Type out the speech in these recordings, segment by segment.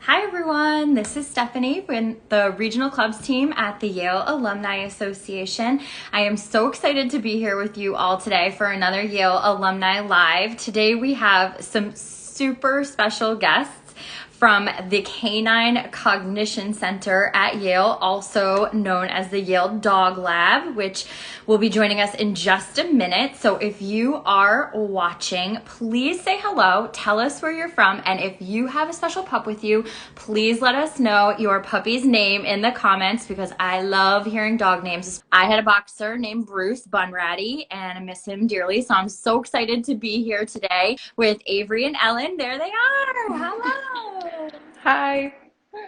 Hi everyone, this is Stephanie with the Regional Clubs team at the Yale Alumni Association. I am so excited to be here with you all today for another Yale Alumni Live. Today we have some super special guests from the Canine Cognition Center at Yale, also known as the Yale Dog Lab, which will be joining us in just a minute. So if you are watching, please say hello, tell us where you're from, and if you have a special pup with you, please let us know your puppy's name in the comments because I love hearing dog names. I had a boxer named Bruce Bunratty, and I miss him dearly, so I'm so excited to be here today with Avery and Ellen. There they are. Hello. Hi.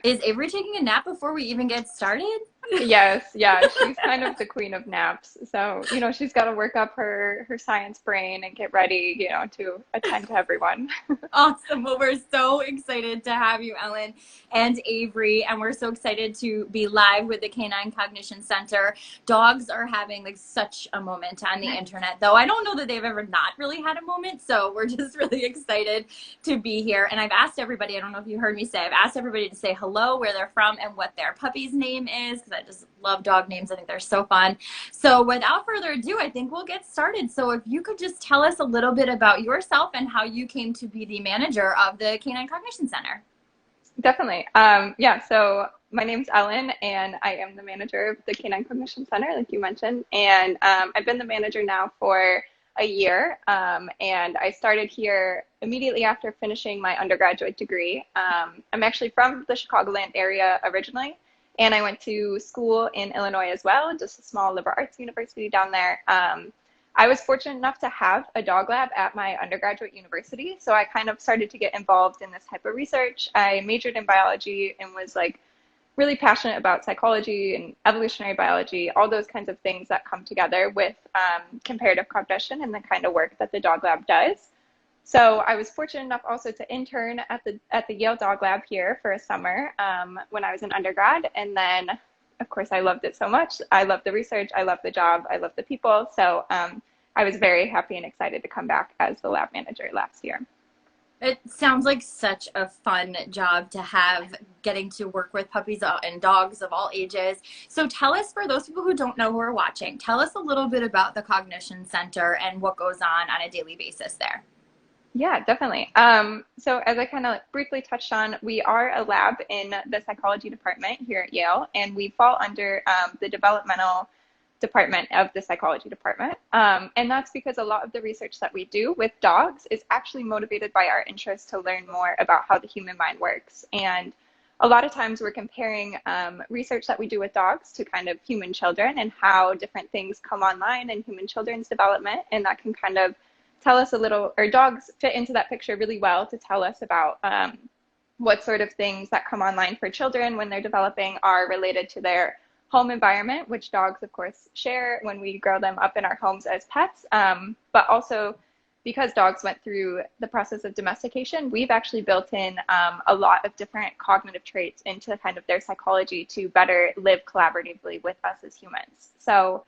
Is Avery taking a nap before we even get started? Yes, yeah, she's kind of the queen of naps. So, she's got to work up her science brain and get ready, to attend to everyone. Awesome. Well, we're so excited to have you, Ellen and Avery, and we're so excited to be live with the Canine Cognition Center. Dogs are having like such a moment on the internet, though I don't know that they've ever not really had a moment. So we're just really excited to be here. And I've asked everybody, I don't know if you heard me say, I've asked everybody to say hello, where they're from, and what their puppy's name is, because I just love dog names. I think they're so fun. So without further ado, I think we'll get started. So if you could just tell us a little bit about yourself and how you came to be the manager of the Canine Cognition Center. Definitely. Yeah, so my name's Ellen, and I am the manager of the Canine Cognition Center, like you mentioned. And I've been the manager now for a year, and I started here immediately after finishing my undergraduate degree. I'm actually from the Chicagoland area originally, and I went to school in Illinois as well, just a small liberal arts university down there. I was fortunate enough to have a dog lab at my undergraduate university, so I kind of started to get involved in this type of research. I majored in biology and was like really passionate about psychology and evolutionary biology, all those kinds of things that come together with comparative cognition and the kind of work that the dog lab does. So I was fortunate enough also to intern at the Yale Dog Lab here for a summer when I was an undergrad, and then of course, I loved it so much. I love the research. I love the job. I love the people. So I was very happy and excited to come back as the lab manager last year. It sounds like such a fun job to have, getting to work with puppies and dogs of all ages. So tell us, for those people who don't know who are watching, tell us a little bit about the Cognition Center and what goes on a daily basis there. Yeah, definitely. So as I kind of briefly touched on, we are a lab in the psychology department here at Yale, and we fall under the developmental department of the psychology department. And that's because a lot of the research that we do with dogs is actually motivated by our interest to learn more about how the human mind works. And a lot of times we're comparing research that we do with dogs to kind of human children and how different things come online in human children's development, and that can kind of tell us a little, or dogs fit into that picture really well to tell us about what sort of things that come online for children when they're developing are related to their home environment, which dogs, of course, share when we grow them up in our homes as pets. But also, because dogs went through the process of domestication, we've actually built in a lot of different cognitive traits into kind of their psychology to better live collaboratively with us as humans. So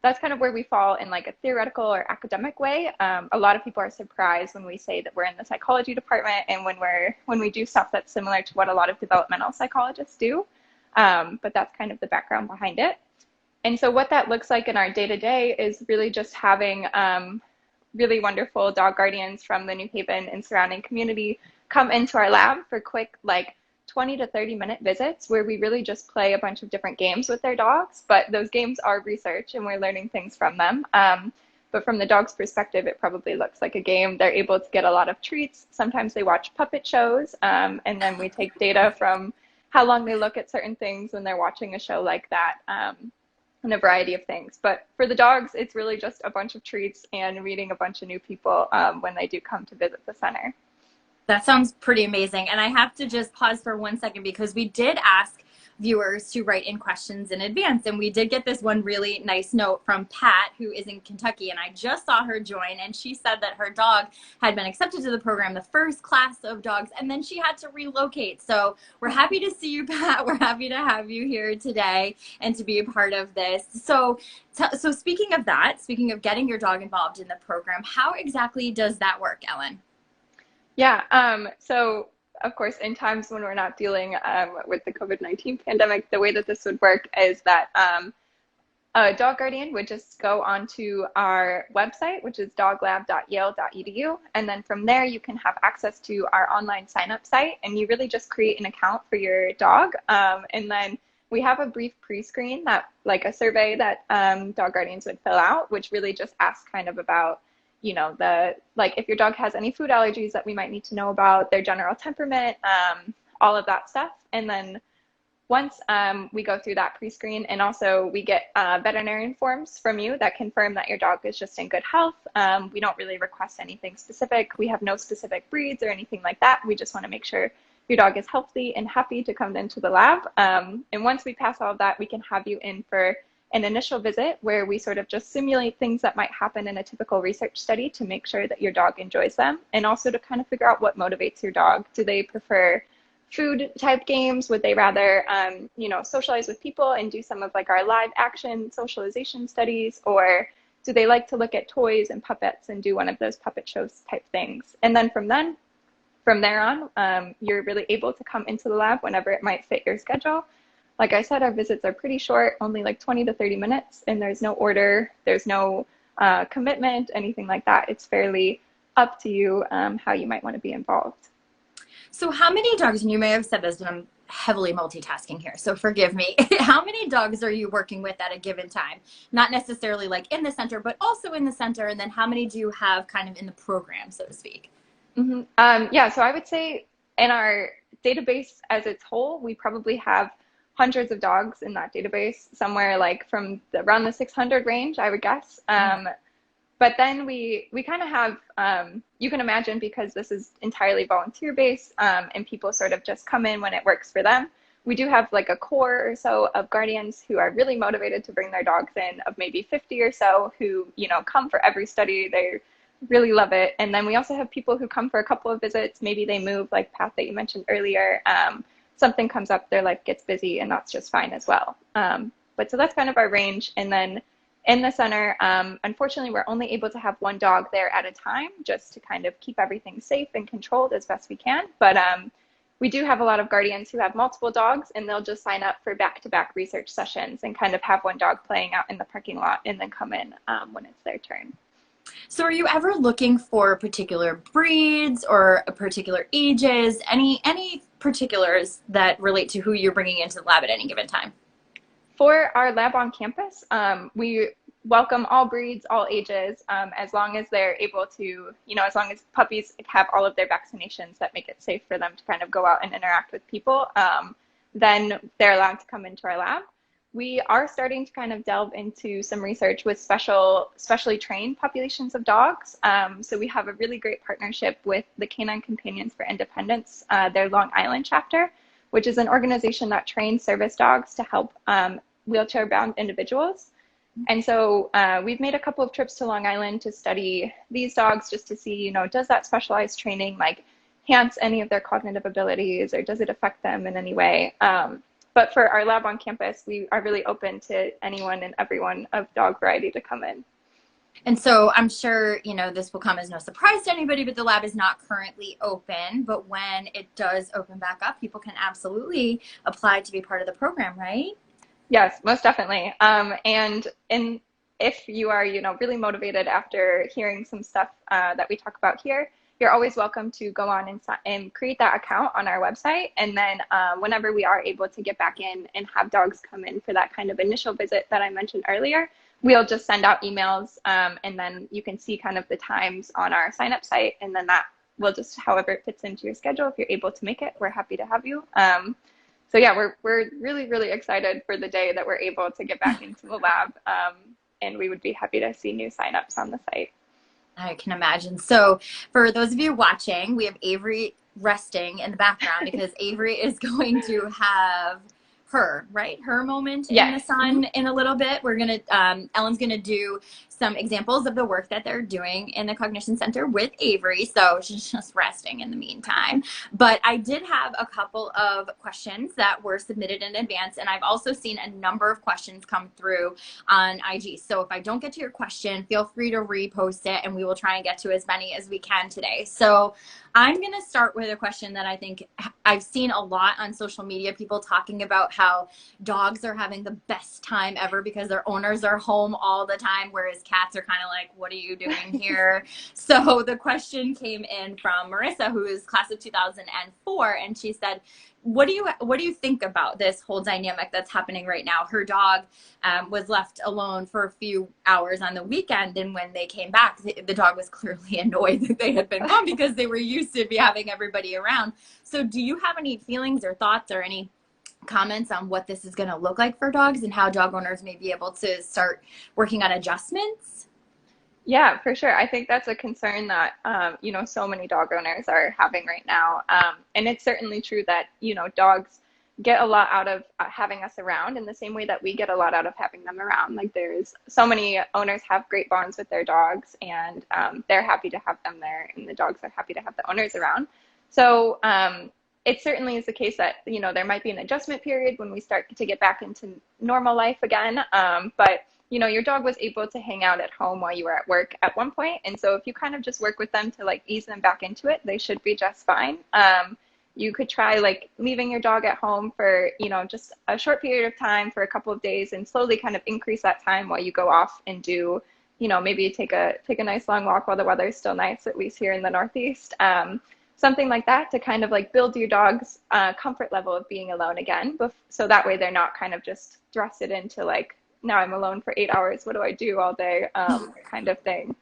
that's kind of where we fall in like a theoretical or academic way. A lot of people are surprised when we say that we're in the psychology department and when we do stuff that's similar to what a lot of developmental psychologists do. But that's kind of the background behind it. And so what that looks like in our day-to-day is really just having really wonderful dog guardians from the New Haven and surrounding community come into our lab for quick, like 20 to 30-minute visits where we really just play a bunch of different games with their dogs, but those games are research and we're learning things from them. But from the dog's perspective, it probably looks like a game. They're able to get a lot of treats. Sometimes they watch puppet shows, and then we take data from how long they look at certain things when they're watching a show like that, and a variety of things. But for the dogs, it's really just a bunch of treats and meeting a bunch of new people when they do come to visit the center. That sounds pretty amazing. And I have to just pause for 1 second because we did ask viewers to write in questions in advance. And we did get this one really nice note from Pat, who is in Kentucky. And I just saw her join, and she said that her dog had been accepted to the program, the first class of dogs, and then she had to relocate. So we're happy to see you, Pat. We're happy to have you here today and to be a part of this. So speaking of that, speaking of getting your dog involved in the program, how exactly does that work, Ellen? Yeah, so of course, in times when we're not dealing with the COVID-19 pandemic, the way that this would work is that a dog guardian would just go onto our website, which is doglab.yale.edu. And then from there, you can have access to our online sign-up site, and you really just create an account for your dog. And then we have a brief pre-screen that, like a survey that dog guardians would fill out, which really just asks kind of about, you know, like if your dog has any food allergies that we might need to know about, their general temperament, all of that stuff. And then once we go through that pre-screen, and also we get veterinarian forms from you that confirm that your dog is just in good health. We don't really request anything specific. We have no specific breeds or anything like that. We just want to make sure your dog is healthy and happy to come into the lab. And once we pass all of that, we can have you in for an initial visit where we sort of just simulate things that might happen in a typical research study to make sure that your dog enjoys them, and also to kind of figure out what motivates your dog. Do they prefer food type games? Would they rather, you know, socialize with people and do some of like our live action socialization studies? Or do they like to look at toys and puppets and do one of those puppet shows type things? And then from there on, you're really able to come into the lab whenever it might fit your schedule. Like I said, our visits are pretty short, only like 20 to 30 minutes, and there's no order, there's no commitment, anything like that. It's fairly up to you how you might want to be involved. So how many dogs, and you may have said this, but I'm heavily multitasking here, so forgive me. How many dogs are you working with at a given time? Not necessarily like in the center, but also in the center. And then how many do you have kind of in the program, so to speak? Mm-hmm. Yeah, so I would say in our database as its whole, we probably have hundreds of dogs in that database, somewhere like from around the 600 range, I would guess. But then we kind of have, you can imagine, because this is entirely volunteer-based and people sort of just come in when it works for them, we do have like a core or so of guardians who are really motivated to bring their dogs in, of maybe 50 or so who, you know, come for every study. They really love it. And then we also have people who come for a couple of visits. Maybe they move, like Pat that you mentioned earlier. Something comes up, their life gets busy, and that's just fine as well. But so that's kind of our range. And then in the center, unfortunately, we're only able to have one dog there at a time, just to kind of keep everything safe and controlled as best we can. But we do have a lot of guardians who have multiple dogs, and they'll just sign up for back-to-back research sessions and kind of have one dog playing out in the parking lot and then come in when it's their turn. So are you ever looking for particular breeds or particular ages, any particulars that relate to who you're bringing into the lab at any given time? For our lab on campus, we welcome all breeds, all ages, as long as they're able to, you know, as long as puppies have all of their vaccinations that make it safe for them to kind of go out and interact with people, then they're allowed to come into our lab. We are starting to kind of delve into some research with specially trained populations of dogs. So we have a really great partnership with the Canine Companions for Independence, their Long Island chapter, which is an organization that trains service dogs to help wheelchair-bound individuals. And so we've made a couple of trips to Long Island to study these dogs, just to see, you know, does that specialized training like enhance any of their cognitive abilities, or does it affect them in any way? But for our lab on campus, we are really open to anyone and everyone of dog variety to come in. And so I'm sure, you know, this will come as no surprise to anybody, but the lab is not currently open. But when it does open back up, people can absolutely apply to be part of the program, right? Yes, most definitely. And if you are, you know, really motivated after hearing some stuff that we talk about here, you're always welcome to go on and create that account on our website. And then whenever we are able to get back in and have dogs come in for that kind of initial visit that I mentioned earlier, we'll just send out emails, and then you can see kind of the times on our sign up site. And then that will just, however it fits into your schedule, if you're able to make it, we're happy to have you. So yeah, we're really, really excited for the day that we're able to get back into the lab. And we would be happy to see new signups on the site. I can imagine. So for those of you watching, we have Avery resting in the background because Avery is going to have her moment in the sun in a little bit. We're going to, Ellen's going to do some examples of the work that they're doing in the Cognition Center with Avery. So she's just resting in the meantime. But I did have a couple of questions that were submitted in advance, and I've also seen a number of questions come through on IG. So if I don't get to your question, feel free to repost it, and we will try and get to as many as we can today. So I'm going to start with a question that I think I've seen a lot on social media, people talking about how dogs are having the best time ever because their owners are home all the time, whereas cats are kind of like, what are you doing here? So the question came in from Marissa, who is class of 2004, and she said, what do you think about this whole dynamic that's happening right now? Her dog was left alone for a few hours on the weekend, and when they came back, the dog was clearly annoyed that they had been gone because they were used to be having everybody around. So do you have any feelings or thoughts or any comments on what this is going to look like for dogs and how dog owners may be able to start working on adjustments? Yeah, for sure. I think that's a concern that, so many dog owners are having right now. And it's certainly true that, dogs get a lot out of having us around in the same way that we get a lot out of having them around. Like there's so many owners have great bonds with their dogs, and they're happy to have them there, and the dogs are happy to have the owners around. So it certainly is the case that, there might be an adjustment period when we start to get back into normal life again. But your dog was able to hang out at home while you were at work at one point. And so if you kind of just work with them to like ease them back into it, they should be just fine. You could try like leaving your dog at home for, just a short period of time for a couple of days, and slowly kind of increase that time while you go off and do, maybe take a nice long walk while the weather is still nice, at least here in the Northeast. Something like that to kind of like build your dog's comfort level of being alone again. So that way they're not kind of just thrusted into like, now I'm alone for 8 hours. What do I do all day? Kind of thing.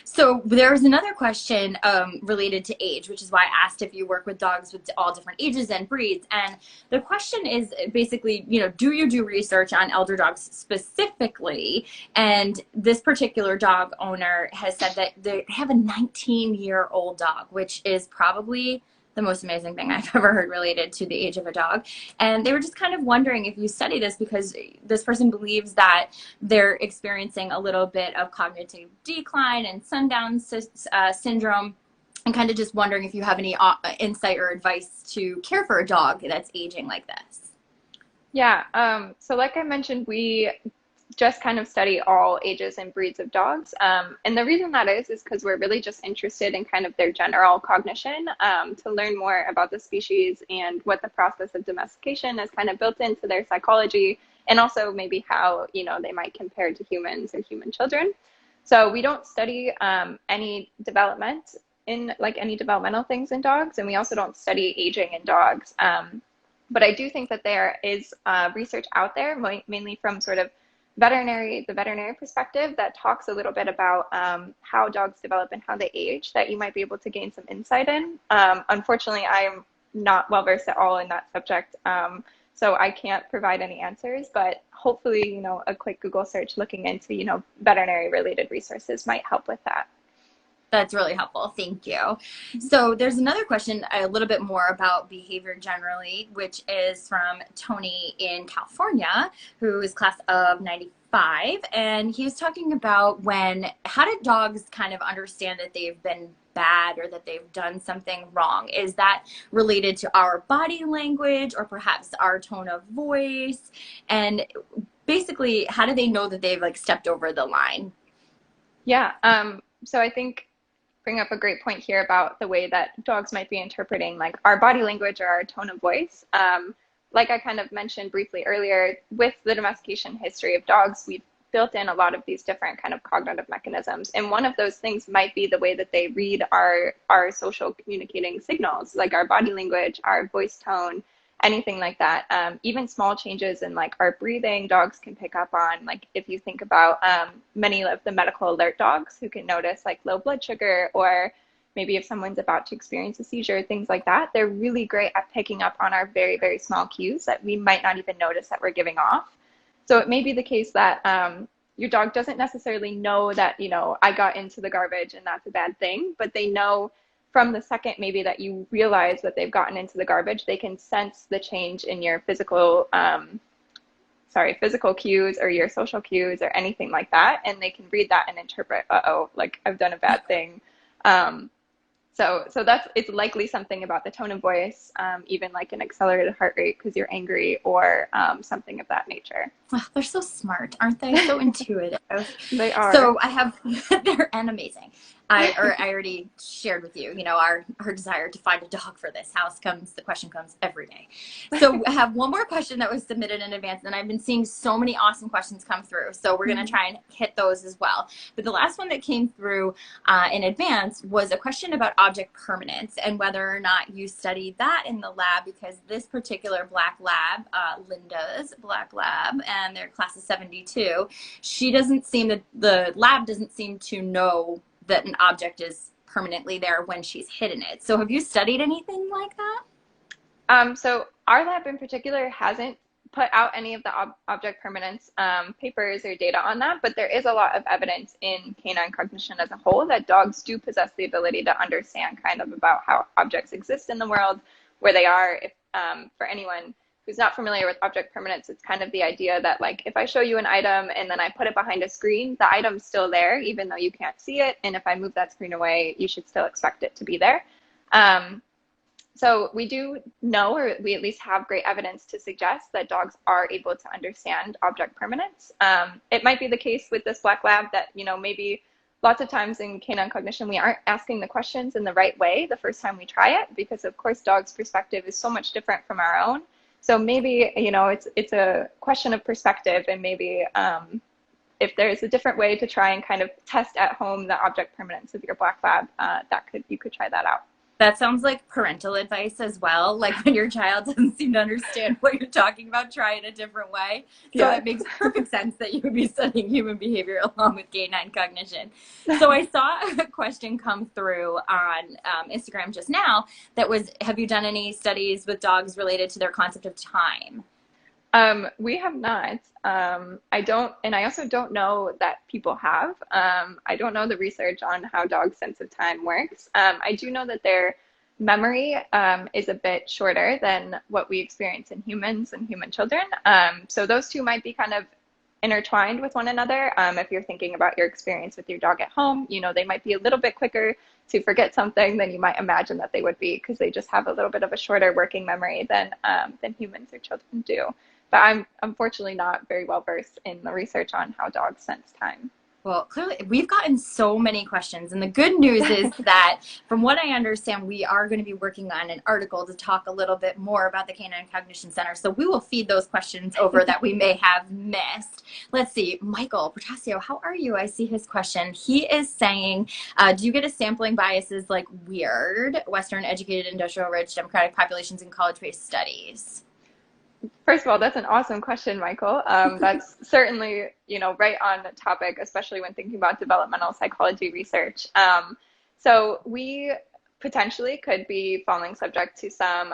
So there's another question related to age, which is why I asked if you work with dogs with all different ages and breeds. And the question is basically, do you do research on elder dogs specifically? And this particular dog owner has said that they have a 19-year-old dog, which is probably the most amazing thing I've ever heard related to the age of a dog. And they were just kind of wondering if you study this, because this person believes that they're experiencing a little bit of cognitive decline and sundown syndrome, and kind of just wondering if you have any insight or advice to care for a dog that's aging like this. Yeah, so like I mentioned, we just kind of study all ages and breeds of dogs. And the reason that is because we're really just interested in kind of their general cognition, to learn more about the species and what the process of domestication is kind of built into their psychology, and also maybe how, they might compare to humans or human children. So we don't study any development in like any developmental things in dogs, and we also don't study aging in dogs. But I do think that there is research out there, mainly from sort of the veterinary perspective, that talks a little bit about how dogs develop and how they age, that you might be able to gain some insight in. Unfortunately, I am not well versed at all in that subject, so I can't provide any answers, but hopefully, a quick Google search looking into, veterinary related resources might help with that. That's really helpful. Thank you. So there's another question a little bit more about behavior generally, which is from Tony in California, who is class of 95. And he was talking about how do dogs kind of understand that they've been bad or that they've done something wrong? Is that related to our body language or perhaps our tone of voice? And basically, how do they know that they've like stepped over the line? Yeah. So I think bring up a great point here about the way that dogs might be interpreting like our body language or our tone of voice. Like I kind of mentioned briefly earlier, with the domestication history of dogs, we've built in a lot of these different kind of cognitive mechanisms. And one of those things might be the way that they read our social communicating signals, like our body language, our voice tone, anything like that. Even small changes in like our breathing, dogs can pick up on. Like if you think about many of the medical alert dogs who can notice like low blood sugar, or maybe if someone's about to experience a seizure, things like that, they're really great at picking up on our very, very small cues that we might not even notice that we're giving off. So it may be the case that your dog doesn't necessarily know that, I got into the garbage and that's a bad thing, but they know from the second maybe that you realize that they've gotten into the garbage, they can sense the change in your physical physical cues or your social cues or anything like that. And they can read that and interpret, uh-oh, like I've done a bad thing. So it's likely something about the tone of voice, even like an accelerated heart rate because you're angry or something of that nature. Oh, they're so smart, aren't they? So intuitive. They are. So they're amazing. I already shared with you, our desire to find a dog for this house the question comes every day. So I have one more question that was submitted in advance, and I've been seeing so many awesome questions come through. So we're going to try and hit those as well. But the last one that came through in advance was a question about object permanence and whether or not you studied that in the lab, because this particular black lab, Linda's black lab, and their class is 72, the lab doesn't seem to know that an object is permanently there when she's hidden it. So have you studied anything like that? So our lab in particular hasn't put out any of the object permanence papers or data on that, but there is a lot of evidence in canine cognition as a whole that dogs do possess the ability to understand kind of about how objects exist in the world, where they are. If for anyone who's not familiar with object permanence, it's kind of the idea that like if I show you an item and then I put it behind a screen, the item's still there even though you can't see it. And if I move that screen away, you should still expect it to be there. So we do know, or we at least have great evidence to suggest that dogs are able to understand object permanence. It might be the case with this black lab that, maybe lots of times in canine cognition, we aren't asking the questions in the right way the first time we try it, because of course, dogs' perspective is so much different from our own. So maybe, it's a question of perspective, and maybe if there's a different way to try and kind of test at home the object permanence of your black lab, you could try that out. That sounds like parental advice as well. Like when your child doesn't seem to understand what you're talking about, try it a different way. So It makes perfect sense that you would be studying human behavior along with canine cognition. So I saw a question come through on Instagram just now that was, have you done any studies with dogs related to their concept of time? We have not. I also don't know that people have. I don't know the research on how dogs' sense of time works. I do know that their memory is a bit shorter than what we experience in humans and human children. So those two might be kind of intertwined with one another. If you're thinking about your experience with your dog at home, they might be a little bit quicker to forget something than you might imagine that they would be, because they just have a little bit of a shorter working memory than humans or children do. But I'm unfortunately not very well versed in the research on how dogs sense time. Well, clearly, we've gotten so many questions. And the good news is that, from what I understand, we are going to be working on an article to talk a little bit more about the Canine Cognition Center. So we will feed those questions over that we may have missed. Let's see. Michael Portasio, how are you? I see his question. He is saying, do you get a sampling biases like weird, Western educated, industrial rich, democratic populations in college-based studies? First of all, that's an awesome question, Michael. That's certainly, right on topic, especially when thinking about developmental psychology research. So we potentially could be falling subject to some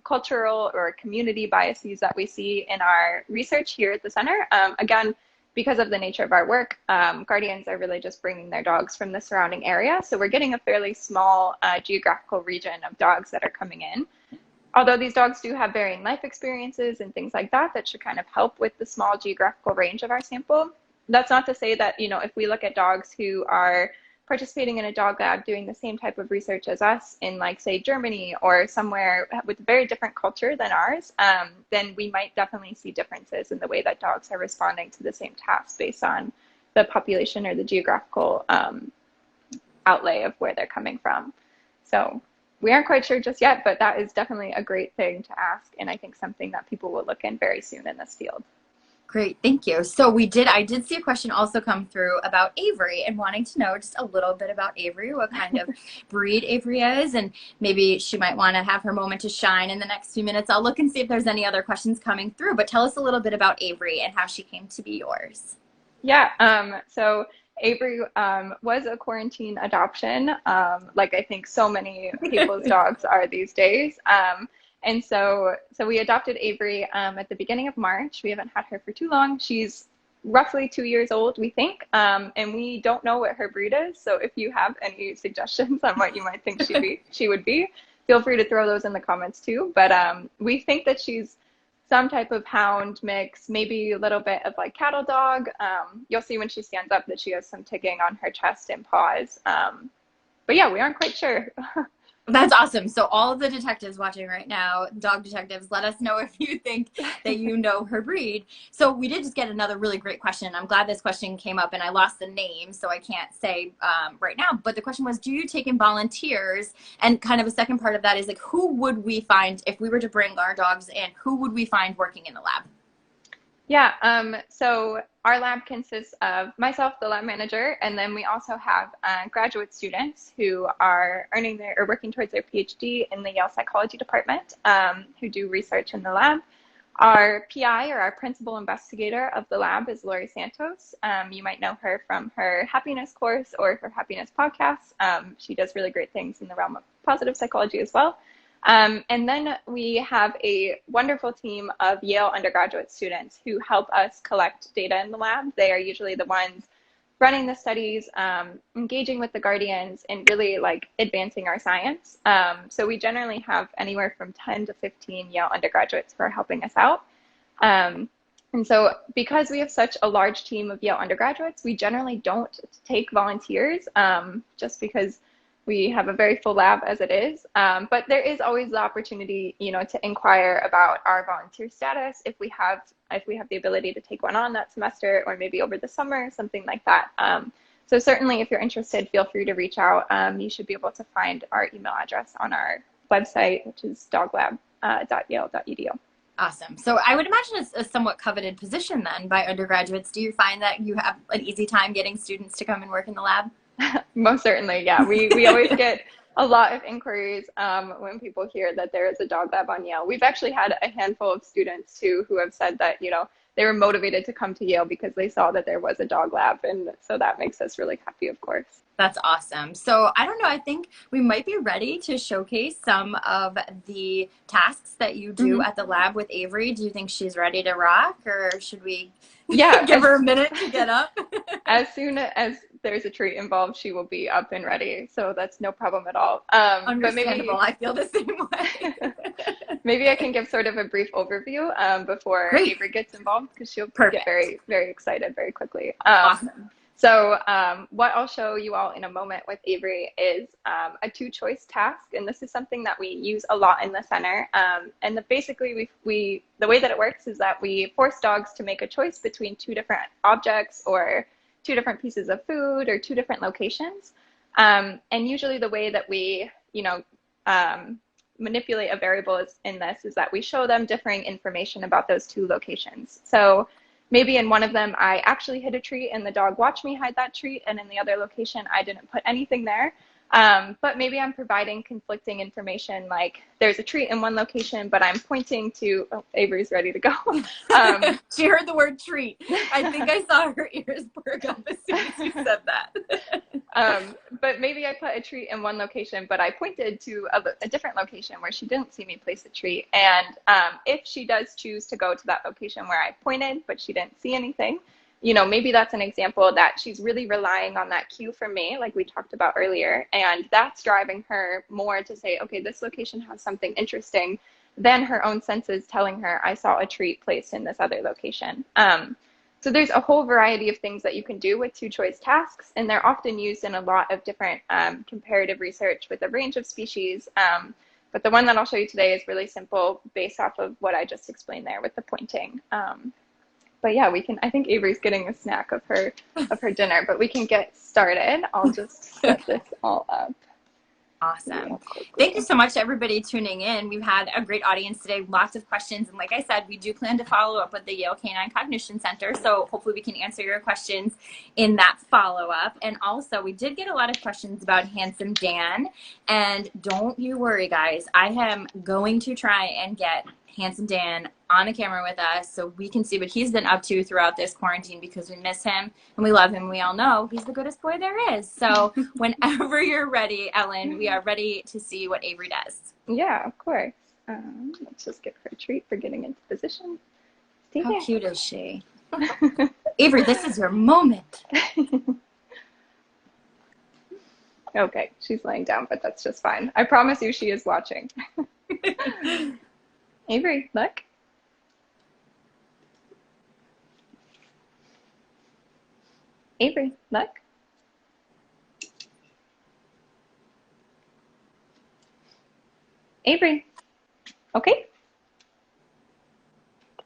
cultural or community biases that we see in our research here at the center. Again, because of the nature of our work, guardians are really just bringing their dogs from the surrounding area. So we're getting a fairly small geographical region of dogs that are coming in. Although these dogs do have varying life experiences and things like that should kind of help with the small geographical range of our sample. That's not to say that, if we look at dogs who are participating in a dog lab doing the same type of research as us in, like, say, Germany or somewhere with a very different culture than ours, then we might definitely see differences in the way that dogs are responding to the same tasks based on the population or the geographical outlay of where they're coming from. So we aren't quite sure just yet, but that is definitely a great thing to ask, and I think something that people will look in very soon in this field. Great, thank you. So I did see a question also come through about Avery and wanting to know just a little bit about Avery, what kind of breed Avery is, and maybe she might want to have her moment to shine in the next few minutes. I'll look and see if there's any other questions coming through, but tell us a little bit about Avery and how she came to be yours. Yeah, so Avery was a quarantine adoption, like I think so many people's dogs are these days. And so we adopted Avery at the beginning of March. We haven't had her for too long. She's roughly 2 years old, we think, and we don't know what her breed is. So if you have any suggestions on what you might think she would be, feel free to throw those in the comments too. But we think that she's some type of hound mix, maybe a little bit of like cattle dog. You'll see when she stands up that she has some ticking on her chest and paws. But yeah, we aren't quite sure. That's awesome. So all of the detectives watching right now, dog detectives, let us know if you think that you know her breed. So we did just get another really great question. I'm glad this question came up, and I lost the name, so I can't say right now. But the question was, do you take in volunteers? And kind of a second part of that is like, who would we find if we were to bring our dogs in? Who would we find working in the lab? Yeah, so our lab consists of myself, the lab manager, and then we also have graduate students who are working towards their PhD in the Yale Psychology Department, who do research in the lab. Our PI, or our principal investigator of the lab, is Lori Santos. You might know her from her happiness course or her happiness podcast. She does really great things in the realm of positive psychology as well. And then we have a wonderful team of Yale undergraduate students who help us collect data in the lab. They are usually the ones running the studies, engaging with the guardians, and really like advancing our science. So we generally have anywhere from 10 to 15 Yale undergraduates who are helping us out. And so because we have such a large team of Yale undergraduates, we generally don't take volunteers, just because we have a very full lab as it is, but there is always the opportunity, to inquire about our volunteer status if we have the ability to take one on that semester, or maybe over the summer, something like that. So certainly, if you're interested, feel free to reach out. You should be able to find our email address on our website, which is doglab.yale.edu. Awesome. So I would imagine it's a somewhat coveted position then by undergraduates. Do you find that you have an easy time getting students to come and work in the lab? Most certainly, yeah. We always get a lot of inquiries when people hear that there is a dog lab on Yale. We've actually had a handful of students too who have said that, they were motivated to come to Yale because they saw that there was a dog lab, and so that makes us really happy, of course. That's awesome. So I don't know, I think we might be ready to showcase some of the tasks that you do at the lab with Avery. Do you think she's ready to rock, or should we give her a minute to get up? As soon as there's a treat involved, she will be up and ready. So that's no problem at all. Understandable. I feel the same way. Maybe I can give sort of a brief overview before Avery gets involved, because she'll get very, very excited very quickly. Awesome. So what I'll show you all in a moment with Avery is a two-choice task, and this is something that we use a lot in the center. And basically, the way that it works is that we force dogs to make a choice between two different objects, or two different pieces of food, or two different locations. And usually, the way that we, manipulate a variable in this is that we show them differing information about those two locations. So maybe in one of them, I actually hid a treat and the dog watched me hide that treat, and in the other location, I didn't put anything there. But maybe I'm providing conflicting information, like there's a treat in one location, but I'm pointing to, Avery's ready to go. She heard the word treat. I think I saw her ears perk up as soon as you said that. But maybe I put a treat in one location, but I pointed to a different location where she didn't see me place a treat. And if she does choose to go to that location where I pointed, but she didn't see anything, maybe that's an example that she's really relying on that cue from me, like we talked about earlier. And that's driving her more to say, okay, this location has something interesting, than her own senses telling her, I saw a treat placed in this other location. So there's a whole variety of things that you can do with two-choice tasks, and they're often used in a lot of different comparative research with a range of species. But the one that I'll show you today is really simple, based off of what I just explained there with the pointing. But yeah, I think Avery's getting a snack of her dinner, but we can get started. I'll just set this all up. Awesome. Thank you so much to everybody tuning in. We've had a great audience today, lots of questions. And like I said, we do plan to follow up with the Yale Canine Cognition Center. So hopefully we can answer your questions in that follow-up. And also, we did get a lot of questions about Handsome Dan. And don't you worry, guys. I am going to try and get Handsome Dan on a camera with us so we can see what he's been up to throughout this quarantine, because we miss him and we love him. We all know he's the goodest boy there is. So whenever you're ready, Ellen, we are ready to see what Avery does. Yeah, of course. Let's just give her a treat for getting into position. How cute is she? Avery, this is your moment. Okay, she's laying down, but that's just fine. I promise you she is watching. Avery, look. Avery, look. Avery, okay.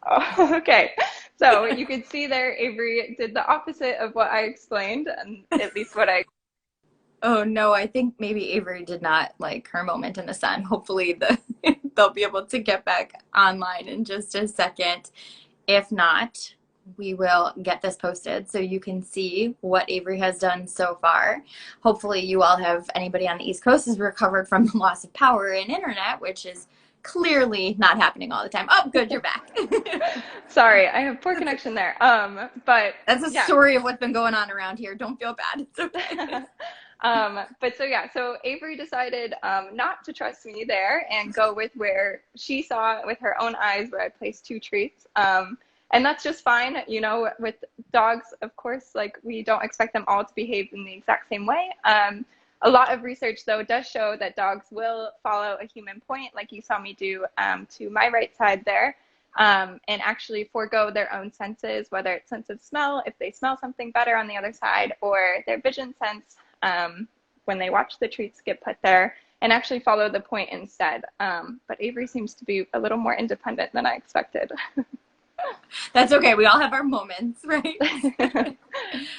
Oh, okay. So you can see there, Avery did the opposite of what I explained, and at least what I. Oh no, I think maybe Avery did not like her moment in the sun. Hopefully they'll be able to get back online in just a second. If not, we will get this posted so you can see what Avery has done so far. Hopefully you all have, anybody on the East Coast has recovered from the loss of power and internet, which is clearly not happening all the time. Oh, good, you're back. Sorry, I have poor connection there. But that's a story of what's been going on around here. Don't feel bad. It's okay. But so yeah, so Avery decided not to trust me there and go with where she saw with her own eyes where I placed 2 treats. And that's just fine. You know, with dogs, of course, like we don't expect them all to behave in the exact same way. A lot of research, though, does show that dogs will follow a human point, like you saw me do to my right side there, and actually forego their own senses, whether it's sense of smell, if they smell something better on the other side, or their vision sense when they watch the treats get put there, and actually follow the point instead. But Avery seems to be a little more independent than I expected. That's okay. We all have our moments, right?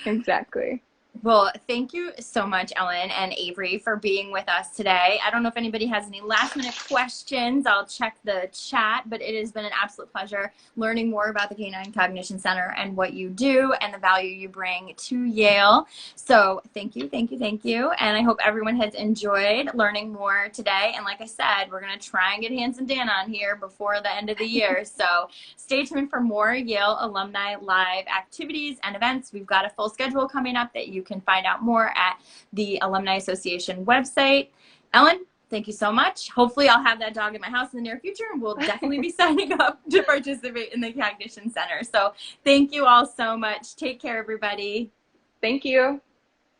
Exactly. Well, thank you so much, Ellen and Avery, for being with us today. I don't know if anybody has any last minute questions. I'll check the chat, but it has been an absolute pleasure learning more about the Canine Cognition Center and what you do and the value you bring to Yale. So thank you, thank you, thank you. And I hope everyone has enjoyed learning more today. And like I said, we're going to try and get Handsome Dan on here before the end of the year. So stay tuned for more Yale Alumni Live activities and events. We've got a full schedule coming up that you can find out more at the Alumni Association website. Ellen, thank you so much. Hopefully I'll have that dog in my house in the near future, and we'll definitely be signing up to participate in the Cognition Center. So thank you all so much. Take care, everybody. Thank you.